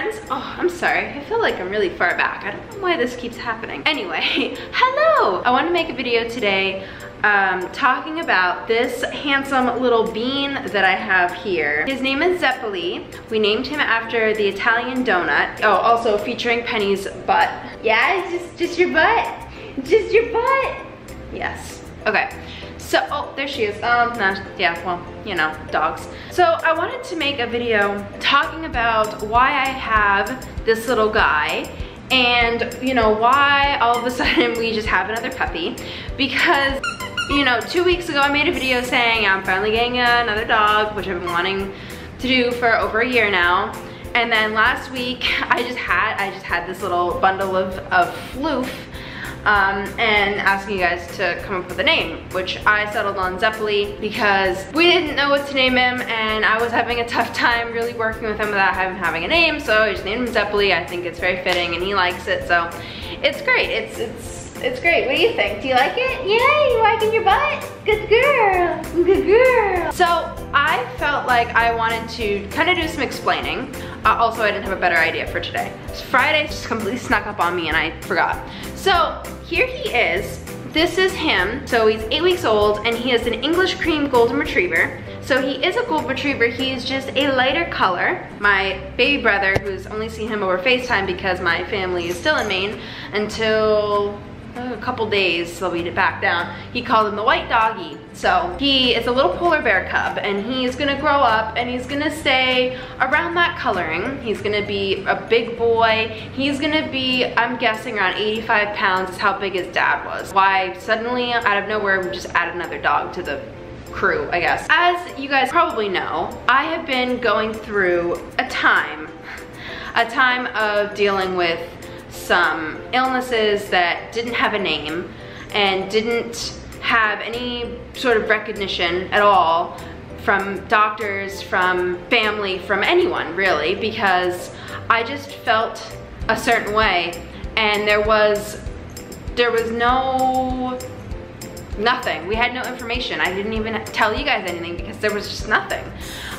friends. Oh, I'm sorry. I feel like I'm really far back. I don't know why this keeps happening. Anyway, hello! I want to make a video today talking about this handsome little bean that I have here. His name is Zeppole. We named him after the Italian donut. Oh, also featuring Penny's butt. Yeah, it's just your butt. Just your butt. Yes. Okay. So, oh, there she is. No, yeah, well, you know, dogs. So I wanted to make a video talking about why I have this little guy and, you know, why all of a sudden we just have another puppy. Because, you know, 2 weeks ago I made a video saying I'm finally getting another dog, which I've been wanting to do for over a year now. And then last week I just had this little bundle of floof. And asking you guys to come up with a name, which I settled on Zeppole because we didn't know what to name him and I was having a tough time really working with him without him having a name, so I just named him Zeppole. I think it's very fitting and he likes it, so it's great. It's great. What do you think? Do you like it? Yeah, you liking your butt? Good girl. Good girl. So I felt like I wanted to kind of do some explaining. Also, I didn't have a better idea for today. Friday just completely snuck up on me and I forgot. So here he is. This is him. So he's 8 weeks old and he is an English cream golden retriever. So he is a golden retriever. He's just a lighter color. My baby brother, who's only seen him over FaceTime because my family is still in Maine until a couple days, they'll be back down. He called him the white doggy. So he is a little polar bear cub and he's gonna grow up and he's gonna stay around that coloring. He's gonna be a big boy. He's gonna be, I'm guessing, around 85 pounds is how big his dad was. Why suddenly out of nowhere we just add another dog to the crew, I guess. As you guys probably know, I have been going through a time of dealing with some illnesses that didn't have a name and didn't have any sort of recognition at all from doctors, from family, from anyone really, because I just felt a certain way and there was nothing. We had no information. I didn't even tell you guys anything because there was just nothing.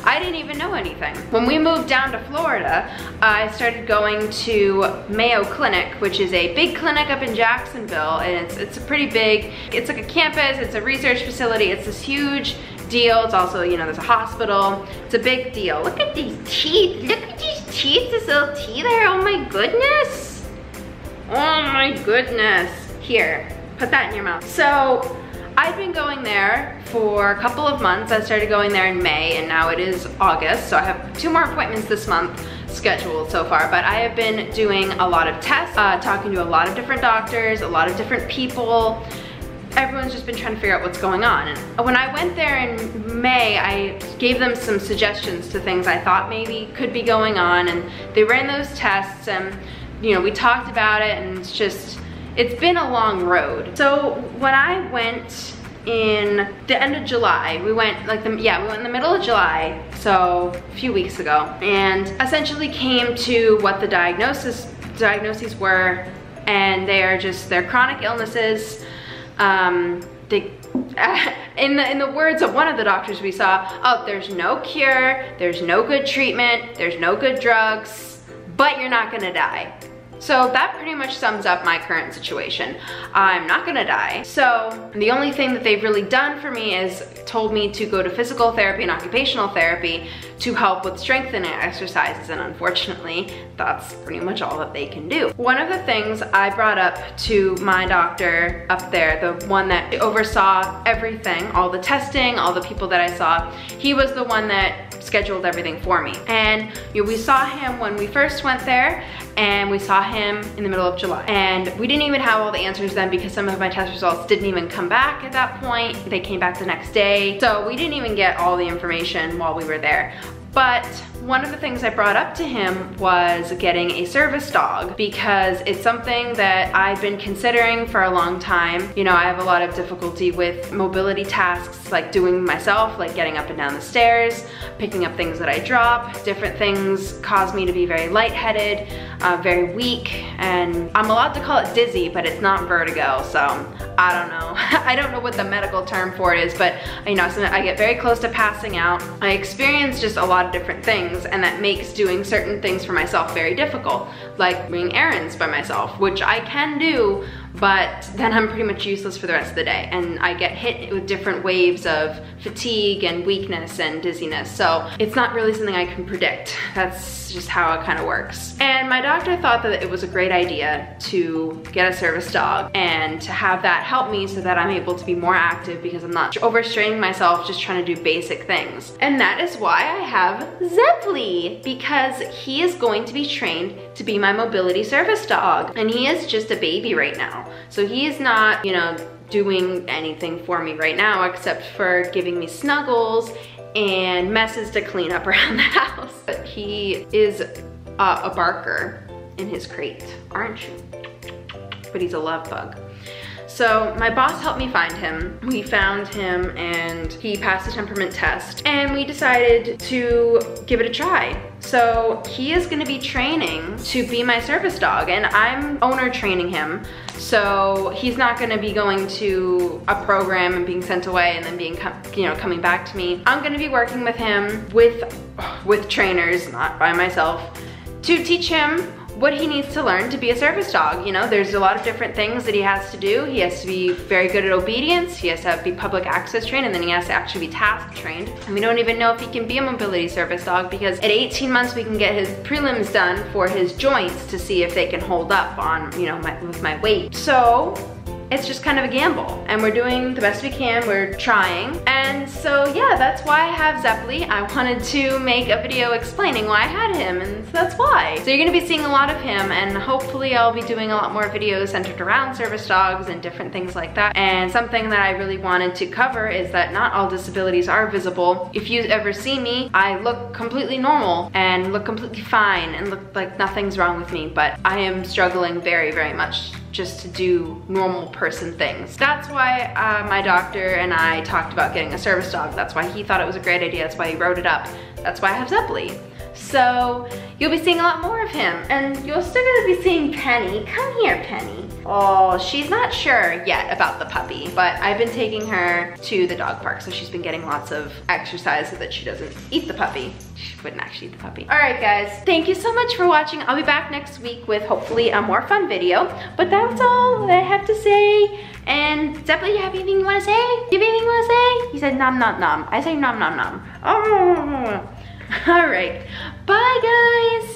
I didn't even know anything. When we moved down to Florida, I started going to Mayo Clinic, which is a big clinic up in Jacksonville, and it's a pretty big, it's like a campus, it's a research facility, it's this huge deal. It's also, you know, there's a hospital. It's a big deal. Look at these teeth. Look at these teeth, this little teeth there. Oh my goodness. Oh my goodness. Here, put that in your mouth. So, I've been going there for a couple of months. I started going there in May and now it is August, so I have 2 more appointments this month scheduled so far, but I have been doing a lot of tests, talking to a lot of different doctors, a lot of different people. Everyone's just been trying to figure out what's going on. And when I went there in May, I gave them some suggestions to things I thought maybe could be going on, and they ran those tests and, you know, we talked about it, and it's been a long road. So when I went in the end of July, we went in the middle of July, so a few weeks ago, and essentially came to what the diagnoses were, and they're chronic illnesses. In the words of one of the doctors we saw, oh, there's no cure, there's no good treatment, there's no good drugs, but you're not gonna die. So that pretty much sums up my current situation. I'm not gonna die. So the only thing that they've really done for me is told me to go to physical therapy and occupational therapy to help with strengthening exercises, and unfortunately, that's pretty much all that they can do. One of the things I brought up to my doctor up there, the one that oversaw everything, all the testing, all the people that I saw, he was the one that scheduled everything for me. And you know, we saw him when we first went there, and we saw him in the middle of July. And we didn't even have all the answers then because some of my test results didn't even come back at that point. They came back the next day. So we didn't even get all the information while we were there. But one of the things I brought up to him was getting a service dog, because it's something that I've been considering for a long time. You know, I have a lot of difficulty with mobility tasks, like doing myself, like getting up and down the stairs, picking up things that I drop. Different things cause me to be very lightheaded, very weak, and I'm allowed to call it dizzy, but it's not vertigo, so I don't know. I don't know what the medical term for it is, but you know, so I get very close to passing out. I experience just a lot of different things things, and that makes doing certain things for myself very difficult, like running errands by myself, which I can do, but then I'm pretty much useless for the rest of the day, and I get hit with different waves of fatigue and weakness and dizziness, so it's not really something I can predict. That's just how it kind of works. And my doctor thought that it was a great idea to get a service dog and to have that help me so that I'm able to be more active, because I'm not overstraining myself just trying to do basic things. And that is why I have Zeppole, because he is going to be trained to be my mobility service dog, and he is just a baby right now. So he is not, you know, doing anything for me right now except for giving me snuggles and messes to clean up around the house. But he is a barker in his crate, aren't you? But he's a love bug. So my boss helped me find him. We found him and he passed the temperament test, and we decided to give it a try. So he is gonna be training to be my service dog, and I'm owner training him. So he's not gonna be going to a program and being sent away and then being, coming back to me. I'm gonna be working with him with trainers, not by myself, to teach him what he needs to learn to be a service dog. You know, there's a lot of different things that he has to do. He has to be very good at obedience, he has to be public access trained, and then he has to actually be task trained. And we don't even know if he can be a mobility service dog, because at 18 months we can get his prelims done for his joints to see if they can hold up on, you know, with my weight. So it's just kind of a gamble, and we're doing the best we can, we're trying. And so yeah, that's why I have Zeppole. I wanted to make a video explaining why I had him, and so that's why. So you're gonna be seeing a lot of him, and hopefully I'll be doing a lot more videos centered around service dogs and different things like that. And something that I really wanted to cover is that not all disabilities are visible. If you ever see me, I look completely normal and look completely fine and look like nothing's wrong with me, but I am struggling very, very much just to do normal person things. That's why my doctor and I talked about getting a service dog. That's why he thought it was a great idea. That's why he wrote it up. That's why I have Zeppole. So you'll be seeing a lot more of him, and you're still gonna be seeing Penny. Come here, Penny. Oh, she's not sure yet about the puppy, but I've been taking her to the dog park, so she's been getting lots of exercise so that she doesn't eat the puppy. She wouldn't actually eat the puppy. All right, guys, thank you so much for watching. I'll be back next week with hopefully a more fun video, but that's all that I have to say. And Zeppole, you have anything you wanna say? You have anything you wanna say? He said nom nom nom. I say nom nom nom. Oh. All right, bye guys.